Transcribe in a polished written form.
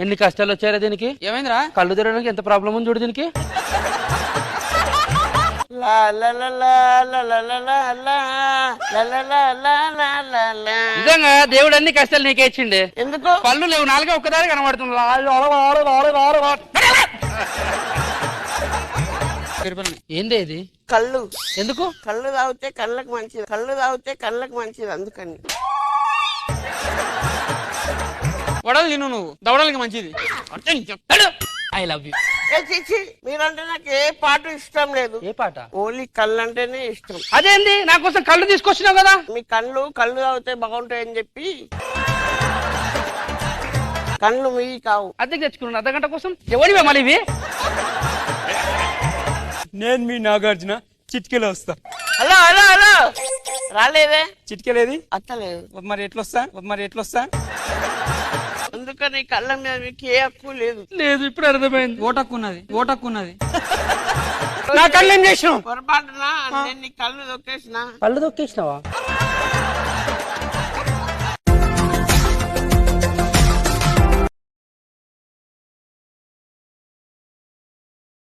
ఎన్ని కష్టాలు వచ్చారా దీనికి? ఏమైందిరా? కళ్ళు తిరగడానికి ఎంత ప్రాబ్లం ఉంది చూడు దీనికి. నిజంగా దేవుడు అన్ని కష్టాలు నీకే ఇచ్చిండే. ఎందుకు? పళ్ళు లేవు, నాలుగే ఒక్కదారి కనబడుతుంది. ఏంది ఇది? కళ్ళు. ఎందుకు? కళ్ళు తాగితే కళ్ళకి మంచిది, కళ్ళు తాగితే కళ్ళకి మంచిది, అందుకని. వడలు తిను నువ్వు, దవడలకి మంచిది. I love you. మీరంటే నాకు ఏ పాట ఇష్టం లేదు. ఏ పాట? ఓన్లీ కళ్ళు అంటేనే ఇష్టం. అదేంది, నా కోసం కళ్ళు తీసుకొచ్చినావు కదా? మీ కళ్ళు తాగితే బాగుంటాయని చెప్పి కళ్ళు మీ కావు. అద్దెకి తెచ్చుకున్నాను అర్ధగంట కోసం. ఎవరివే మళ్ళీ ఇవి? నేను మీ నాగార్జున, చిట్కెలో వస్తా. హలో హలో హలో, రాలేదే? చిట్కెలేది? అత్తలేదు. మరి ఎట్లొస్తా? అందుకని కళ్ళ మీద మీకు ఏ హక్కు లేదు. లేదు, ఇప్పుడు అర్థమైంది. ఓటక్కున్నది. నా కళ్ళు ఏం చేసినావు? పొరపాటున నేను నీ కళ్ళు దొక్కేసిన. కళ్ళు దొక్కేసినావా?